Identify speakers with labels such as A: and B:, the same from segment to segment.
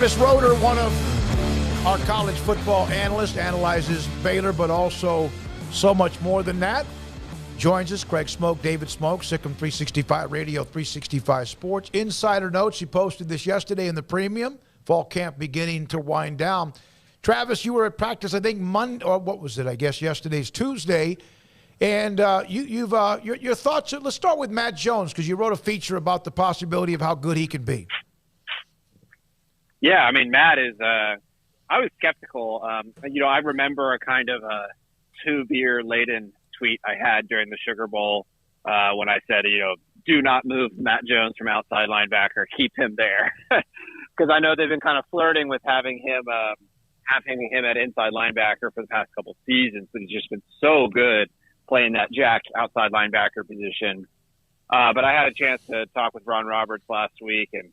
A: Travis Roeder, one of our college football analysts, analyzes Baylor, but also so much more than that. Joins us, Craig Smoke, David Smoke, SicEm365 Radio, 365 Sports. Insider notes, he posted this yesterday in the Premium. Fall camp beginning to wind down. Travis, you were at practice, I think, Monday, or what was it, I guess, yesterday's Tuesday. And your thoughts, let's start with Matt Jones, because you wrote a feature about the possibility of how good he can be.
B: Yeah, I mean, Matt is I was skeptical. I remember a kind of a two-beer-laden tweet I had during the Sugar Bowl when I said, do not move Matt Jones from outside linebacker. Keep him there. Because I know they've been kind of flirting with having him at inside linebacker for the past couple of seasons, but he's just been so good playing that jack outside linebacker position. But I had a chance to talk with Ron Roberts last week and,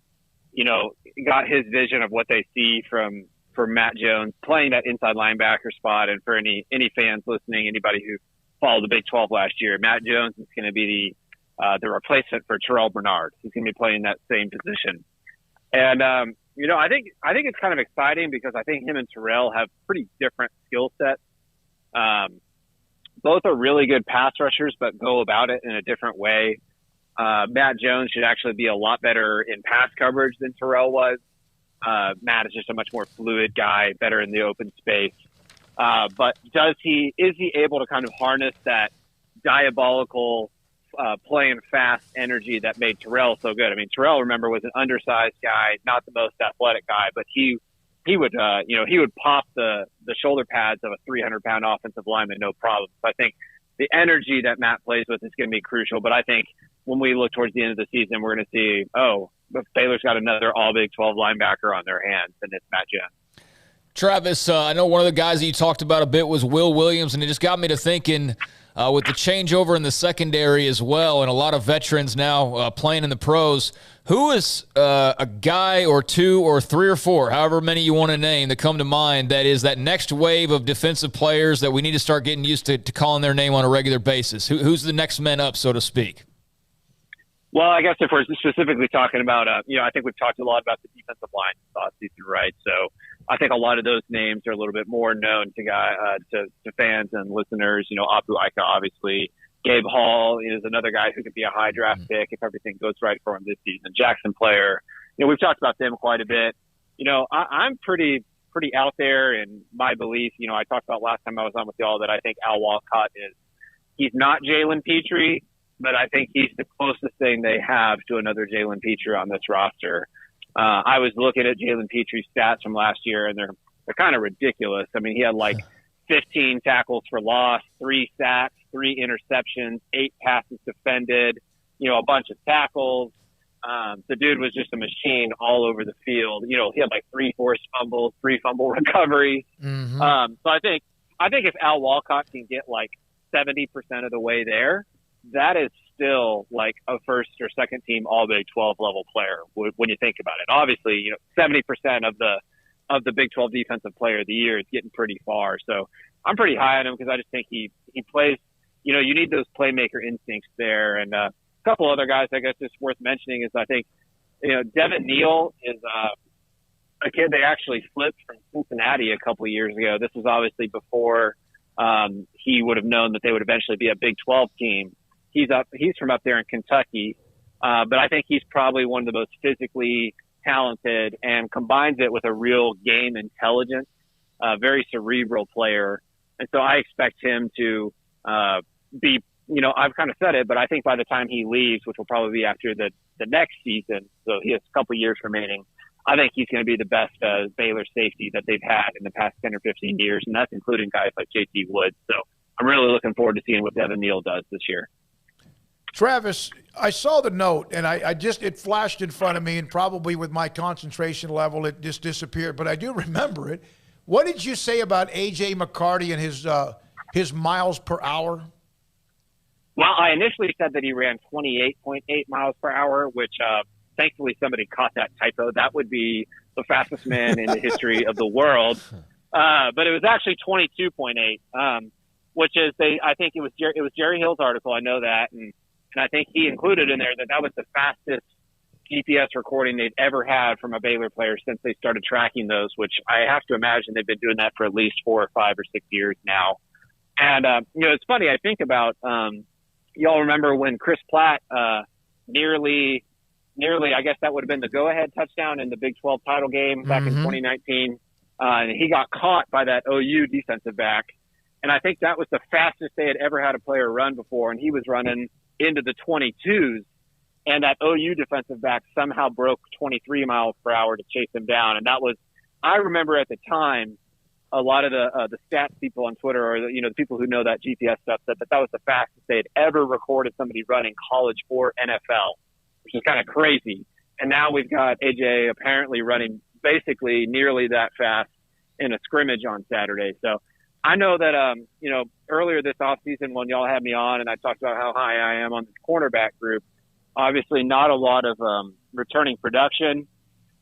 B: got his vision of what they see from Matt Jones playing that inside linebacker spot. And for any fans listening, anybody who followed the Big 12 last year, Matt Jones is going to be the replacement for Terrell Bernard. He's going to be playing that same position. And, I think it's kind of exciting because I think him and Terrell have pretty different skill sets. Both are really good pass rushers, but go about it in a different way. Matt Jones should actually be a lot better in pass coverage than Terrell was. Matt is just a much more fluid guy, better in the open space. But is he able to kind of harness that diabolical playing fast energy that made Terrell so good? I mean, Terrell, remember, was an undersized guy, not the most athletic guy, but he would pop the shoulder pads of a 300-pound offensive lineman, no problem. So I think the energy that Matt plays with is going to be crucial. But I think when we look towards the end of the season, we're going to see, Baylor's got another all Big 12 linebacker on their hands, and it's Matt Jones.
C: Travis, I know one of the guys that you talked about a bit was Will Williams, and it just got me to thinking with the changeover in the secondary as well, and a lot of veterans now playing in the pros, who is a guy or two or three or four, however many you want to name, that come to mind that is that next wave of defensive players that we need to start getting used to calling their name on a regular basis? Who's the next men up, so to speak?
B: Well, I guess if we're specifically talking about, I think we've talked a lot about the defensive line this offseason, right? So I think a lot of those names are a little bit more known to fans and listeners. Apu Ika, obviously. Gabe Hall is another guy who could be a high draft pick if everything goes right for him this season. Jackson Player. We've talked about them quite a bit. I'm pretty out there in my belief. I talked about last time I was on with y'all that I think Al Walcott he's not Jalen Pitre, but I think he's the closest thing they have to another Jalen Pitre on this roster. I was looking at Jalen Petre's stats from last year, and they're kind of ridiculous. I mean, he had 15 tackles for loss, 3 sacks, 3 interceptions, 8 passes defended, a bunch of tackles. The dude was just a machine all over the field. He had 3 forced fumbles, 3 fumble recoveries.
A: Mm-hmm.
B: So I think if Al Walcott can get 70% of the way there, that is still a first or second team all Big 12 level player when you think about it. Obviously, 70% of the Big 12 defensive player of the year is getting pretty far. So I'm pretty high on him because I just think he plays, you need those playmaker instincts there. And a couple other guys I guess it's worth mentioning is I think, Devin Neal is a kid they actually flipped from Cincinnati a couple of years ago. This was obviously before he would have known that they would eventually be a Big 12 team. He's from up there in Kentucky, but I think he's probably one of the most physically talented and combines it with a real game intelligence, very cerebral player. And so I expect him to be, I've kind of said it, but I think by the time he leaves, which will probably be after the next season, so he has a couple years remaining, I think he's going to be the best Baylor safety that they've had in the past 10 or 15 years, and that's including guys like J.T. Woods. So I'm really looking forward to seeing what Devin Neal does this year.
A: Travis, I saw the note, and it flashed in front of me, and probably with my concentration level, it just disappeared. But I do remember it. What did you say about A.J. McCarty and his miles per hour?
B: Well, I initially said that he ran 28.8 miles per hour, which thankfully somebody caught that typo. That would be the fastest man in the history of the world. But it was actually 22.8, which is I think it was Jerry Hill's article. I know that, and I think he included in there that was the fastest GPS recording they'd ever had from a Baylor player since they started tracking those, which I have to imagine they've been doing that for at least 4 or 5 or 6 years now. And, it's funny. I think about, y'all remember when Chris Platt, nearly, I guess that would have been the go-ahead touchdown in the Big 12 title game back in 2019. And he got caught by that OU defensive back. And I think that was the fastest they had ever had a player run before. And he was running into the 22s. And that OU defensive back somehow broke 23 miles per hour to chase him down. And that was, I remember at the time, a lot of the stats people on Twitter or, the people who know that GPS stuff said that was the fastest they had ever recorded somebody running college or NFL, which is kind of crazy. And now we've got AJ apparently running basically nearly that fast in a scrimmage on Saturday. So I know that, earlier this offseason when y'all had me on and I talked about how high I am on this cornerback group, obviously not a lot of returning production,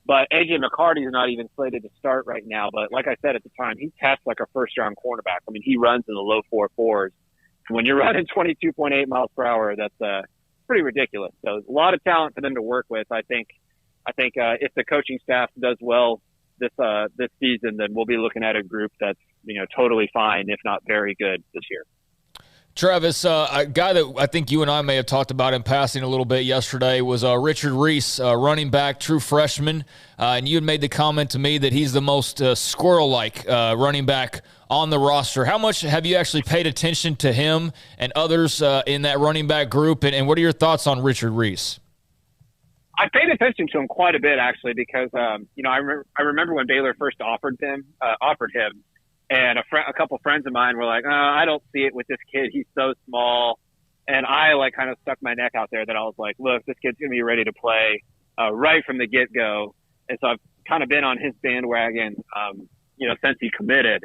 B: but AJ McCarty is not even slated to start right now. But like I said at the time, he tests like a first-round cornerback. I mean, he runs in the low 4.4s. And when you're running 22.8 miles per hour, that's pretty ridiculous. So a lot of talent for them to work with. I think if the coaching staff does well this season, then we'll be looking at a group that's totally fine, if not very good this year.
C: Travis, a guy that I think you and I may have talked about in passing a little bit yesterday was Richard Reese, running back, true freshman. And you had made the comment to me that he's the most squirrel-like running back on the roster. How much have you actually paid attention to him and others in that running back group? And what are your thoughts on Richard Reese?
B: I paid attention to him quite a bit, actually, because, I remember when Baylor first offered him. And a couple friends of mine were like, I don't see it with this kid. He's so small. And I kind of stuck my neck out there that I was like, look, this kid's going to be ready to play right from the get-go. And so I've kind of been on his bandwagon, since he committed.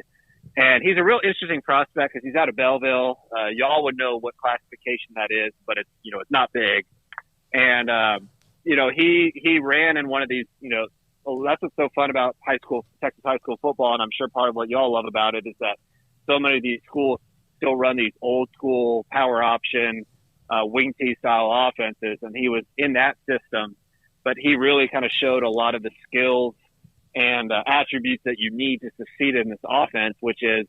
B: And he's a real interesting prospect because he's out of Belleville. Y'all would know what classification that is, but it's, it's not big. And, he ran in one of these, that's what's so fun about Texas high school football, and I'm sure part of what y'all love about it is that so many of these schools still run these old school power option, wing T style offenses, and he was in that system, but he really kind of showed a lot of the skills and attributes that you need to succeed in this offense, which is,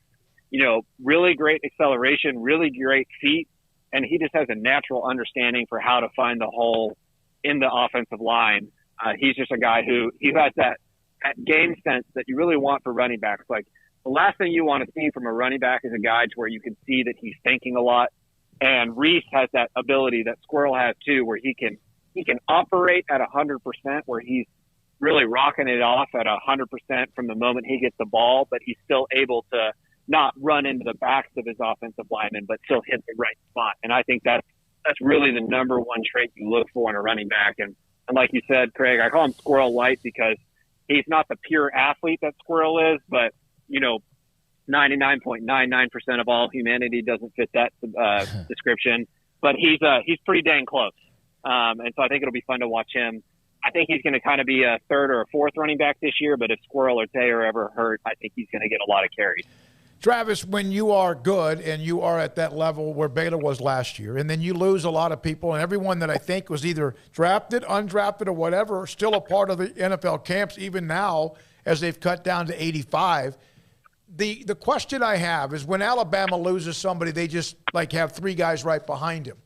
B: really great acceleration, really great feet, and he just has a natural understanding for how to find the hole in the offensive line. He's just a guy who has that game sense that you really want for running backs. Like the last thing you want to see from a running back is a guy to where you can see that he's thinking a lot. And Reese has that ability that Squirrel has too, where he can operate at 100%, where he's really rocking it off at 100% from the moment he gets the ball, but he's still able to not run into the backs of his offensive linemen, but still hit the right spot. And I think that's really the number one trait you look for in a running back. And like you said, Craig, I call him Squirrel Light because he's not the pure athlete that Squirrel is, but, 99.99% of all humanity doesn't fit that description. But he's pretty dang close. And so I think it'll be fun to watch him. I think he's going to kind of be a third or a fourth running back this year, but if Squirrel or Tay are ever hurt, I think he's going to get a lot of carries.
A: Travis, when you are good and you are at that level where Baylor was last year, and then you lose a lot of people, and everyone that I think was either drafted, undrafted, or whatever, are still a part of the NFL camps, even now, as they've cut down to 85. The question I have is when Alabama loses somebody, they just have 3 guys right behind him.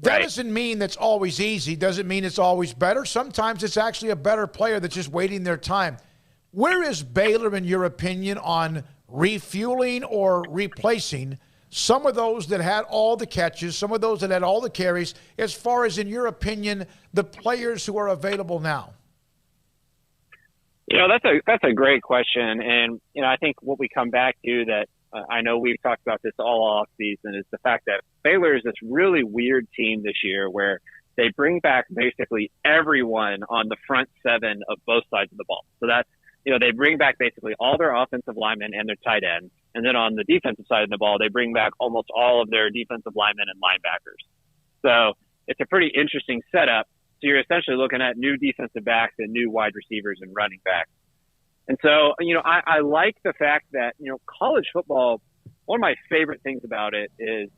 A: That doesn't mean that's always easy. Doesn't mean it's always better. Sometimes it's actually a better player that's just waiting their time. Where is Baylor, in your opinion, on refueling or replacing some of those that had all the catches, some of those that had all the carries, as far as, in your opinion, the players who are available now?
B: That's a great question. And, I think what we come back to that I know we've talked about this all off season is the fact that Baylor is this really weird team this year where they bring back basically everyone on the front 7 of both sides of the ball. So that's, they bring back basically all their offensive linemen and their tight ends. And then on the defensive side of the ball, they bring back almost all of their defensive linemen and linebackers. So it's a pretty interesting setup. So you're essentially looking at new defensive backs and new wide receivers and running backs. And so, I like the fact that, college football, one of my favorite things about it is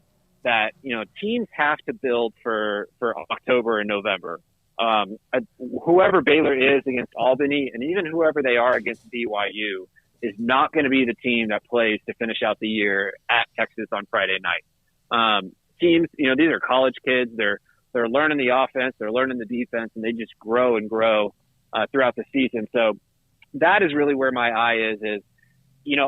B: that, teams have to build for October and November. Whoever Baylor is against Albany, and even whoever they are against BYU, is not going to be the team that plays to finish out the year at Texas on Friday night. Teams, these are college kids. They're learning the offense, they're learning the defense, and they just grow and grow throughout the season. So that is really where my eye is,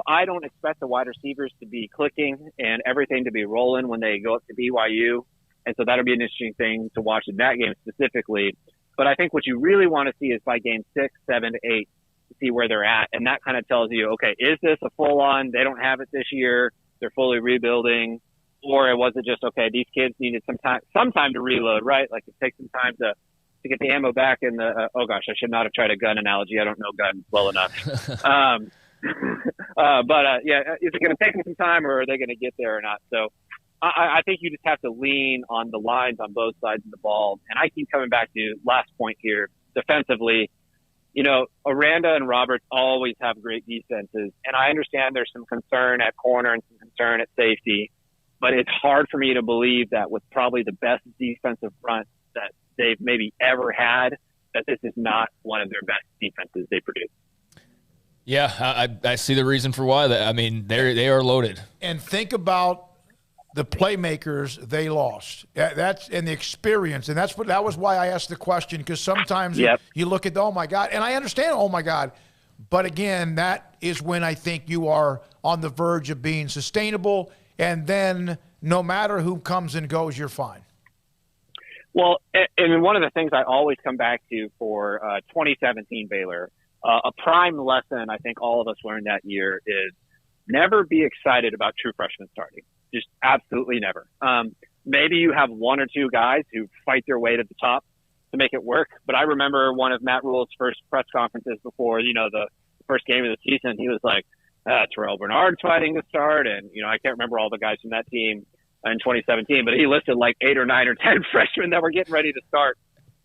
B: I don't expect the wide receivers to be clicking and everything to be rolling when they go up to BYU. And so that'll be an interesting thing to watch in that game specifically. But I think what you really want to see is by game 6, 7, 8, to see where they're at. And that kind of tells you, okay, is this a full on, they don't have it this year, they're fully rebuilding, or was it just, okay, these kids needed some time to reload, right? Like it takes some time to get the ammo back in the, oh gosh, I should not have tried a gun analogy. I don't know guns well enough. Is it going to take them some time, or are they going to get there or not? So I think you just have to lean on the lines on both sides of the ball. And I keep coming back to last point here, defensively. Aranda and Roberts always have great defenses. And I understand there's some concern at corner and some concern at safety. But it's hard for me to believe that with probably the best defensive front that they've maybe ever had, that this is not one of their best defenses they produce.
C: Yeah, I see the reason for why. They are loaded.
A: And think about the playmakers they lost. That's and the experience, and that was why I asked the question, because sometimes you look at the, oh my God, and I understand, oh my God, but again, that is when I think you are on the verge of being sustainable, and then no matter who comes and goes, you're fine.
B: Well, and one of the things I always come back to for 2017 Baylor, a prime lesson I think all of us learned that year is never be excited about true freshmen starting. Just absolutely never. Maybe you have one or two guys who fight their way to the top to make it work. But I remember one of Matt Rule's first press conferences before, the first game of the season. He was like, Terrell Bernard's fighting to start. And, I can't remember all the guys from that team in 2017, but he listed like 8 or 9 or 10 freshmen that were getting ready to start.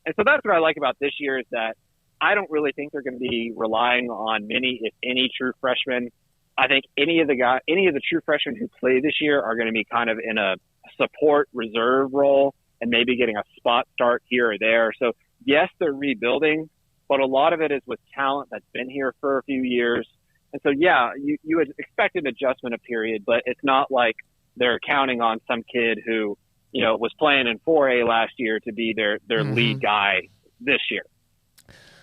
B: And so that's what I like about this year is that I don't really think they're going to be relying on many, if any, true freshmen. I think any of the true freshmen who play this year are going to be kind of in a support reserve role and maybe getting a spot start here or there. So yes, they're rebuilding, but a lot of it is with talent that's been here for a few years. And so, yeah, you would expect an adjustment period, but it's not like they're counting on some kid who, was playing in 4A last year to be their lead guy this year.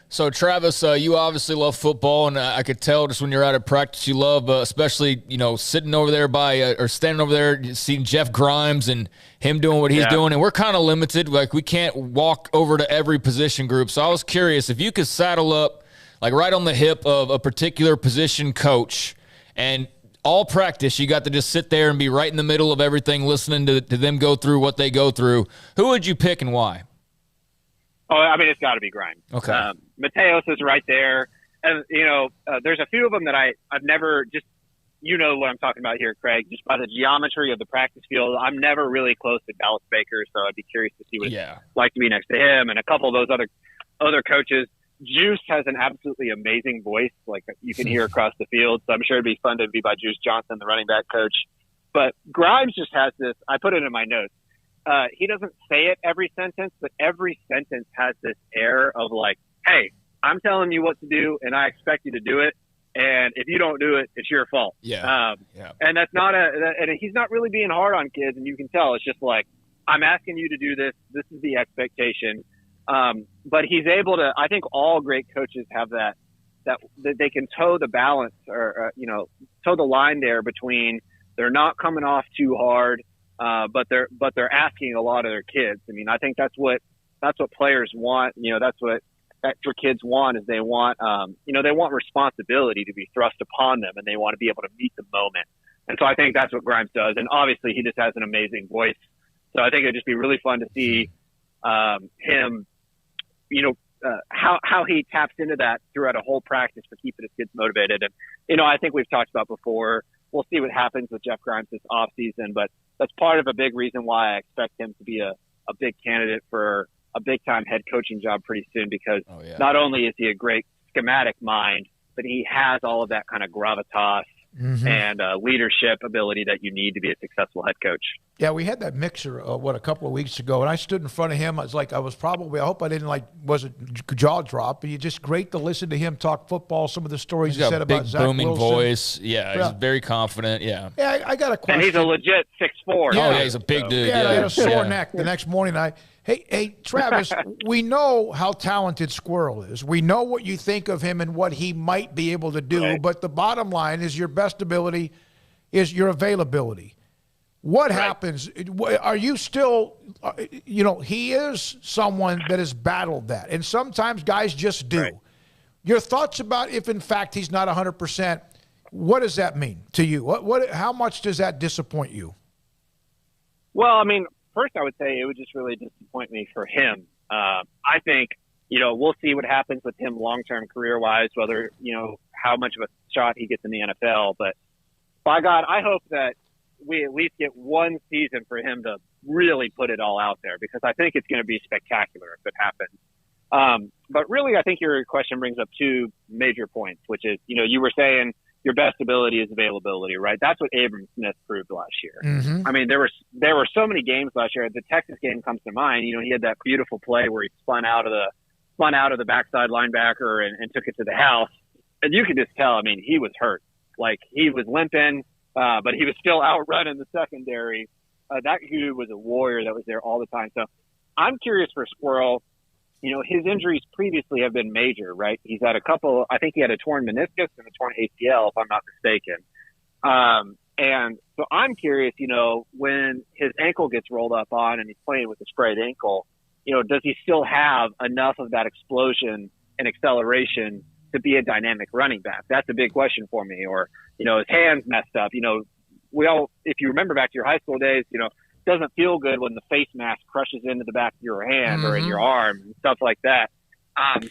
C: So, Travis, you obviously love football, and I could tell just when you're out at practice you love, especially, sitting over there or standing over there, seeing Jeff Grimes and him doing what he's doing. And we're kind of limited. Like, we can't walk over to every position group. So I was curious if you could saddle up, like, right on the hip of a particular position coach, and all practice you got to just sit there and be right in the middle of everything, listening to them go through what they go through. Who would you pick and why?
B: Oh, it's got to be Grimes.
C: Okay.
B: Mateos is right there. And, there's a few of them that I've never just, what I'm talking about here, Craig, just by the geometry of the practice field. I'm never really close to Dallas Baker, so I'd be curious to see what it's like to be next to him and a couple of those other coaches. Juice has an absolutely amazing voice, like you can hear across the field. So I'm sure it'd be fun to be by Juice Johnson, the running back coach. But Grimes just has this, I put it in my notes. He doesn't say it every sentence, but every sentence has this air of like, hey, I'm telling you what to do, and I expect you to do it. And if you don't do it, it's your fault.
C: Yeah.
B: And that's not and he's not really being hard on kids, and you can tell. It's just like, I'm asking you to do this. This is the expectation. But he's able to, I think all great coaches have that they can toe the balance or toe the line there between they're not coming off too hard, but they're asking a lot of their kids. I mean, I think that's what players want. That's what extra kids want, is they want, they want responsibility to be thrust upon them, and they want to be able to meet the moment. And so I think that's what Grimes does. And obviously he just has an amazing voice. So I think it'd just be really fun to see, him, how he taps into that throughout a whole practice for keeping his kids motivated. And, I think we've talked about before, we'll see what happens with Jeff Grimes this off season, but that's part of a big reason why I expect him to be a big candidate for a big time head coaching job pretty soon, because not only is he a great schematic mind, but he has all of that kind of gravitas and leadership ability that you need to be a successful head coach.
A: Yeah, we had that mixer, a couple of weeks ago, and I stood in front of him. I hope I didn't wasn't jaw drop, but just great to listen to him talk football, some of the stories he said about Zach Wilson.
C: Big booming voice. Yeah, he's very confident, Yeah,
A: I got a question.
B: And he's a legit 6'4".
C: Yeah. Oh, yeah, he's a big dude.
A: Yeah, I had a sore neck the next morning. Hey, Travis, we know how talented Squirrel is. We know what you think of him and what he might be able to do, right. But the bottom line is your best ability is your availability. What happens? Are you still, he is someone that has battled that. And sometimes guys just do. Right. Your thoughts about if, in fact, he's not 100%, what does that mean to you? How much does that disappoint you?
B: Well, I mean, first I would say it would just really disappoint me for him. I think, we'll see what happens with him long-term career-wise, whether, how much of a shot he gets in the NFL. But, by God, I hope that we at least get one season for him to really put it all out there, because I think it's going to be spectacular if it happens. But really, I think your question brings up two major points, which is, you were saying your best ability is availability, right? That's what Abram Smith proved last year. Mm-hmm. I mean, there were so many games last year. The Texas game comes to mind. He had that beautiful play where he spun out of the backside linebacker and took it to the house. And you could just tell, I mean, he was hurt. Like, he was limping. But he was still outrunning the secondary. That dude was a warrior that was there all the time. So I'm curious for Squirrel. His injuries previously have been major, right? He's had a couple. I think he had a torn meniscus and a torn ACL, if I'm not mistaken. And so I'm curious, when his ankle gets rolled up on and he's playing with a sprained ankle, does he still have enough of that explosion and acceleration to be a dynamic running back? That's a big question for me. Or, his hands messed up. If you remember back to your high school days, it doesn't feel good when the face mask crushes into the back of your hand or in your arm and stuff like that.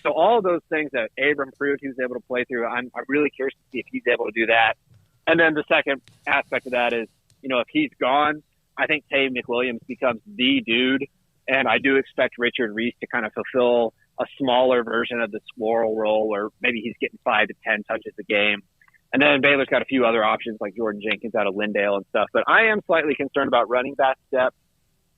B: So all of those things that Abram proved he was able to play through, I'm really curious to see if he's able to do that. And then the second aspect of that is, if he's gone, I think Tay McWilliams becomes the dude. And I do expect Richard Reese to kind of fulfill a smaller version of the Squirrel role, where maybe he's getting 5 to 10 touches a game. And then Baylor's got a few other options like Jordan Jenkins out of Lindale and stuff. But I am slightly concerned about running back depth.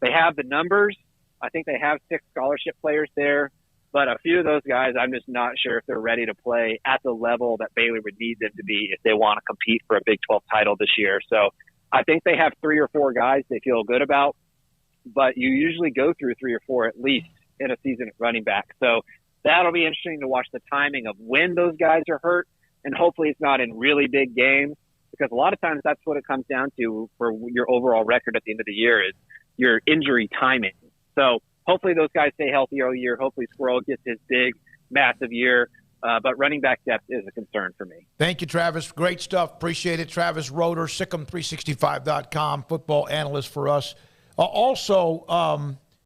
B: They have the numbers. I think they have 6 scholarship players there. But a few of those guys, I'm just not sure if they're ready to play at the level that Baylor would need them to be if they want to compete for a Big 12 title this year. So I think they have 3 or 4 guys they feel good about. But you usually go through 3 or 4 at least in a season at running back. So that'll be interesting to watch the timing of when those guys are hurt. And hopefully it's not in really big games, because a lot of times that's what it comes down to for your overall record at the end of the year is your injury timing. So hopefully those guys stay healthy all year. Hopefully Squirrel gets his big, massive year. But running back depth is a concern for me.
A: Thank you, Travis. Great stuff. Appreciate it. Travis Roeder, SicEm365.com, football analyst for us. Also,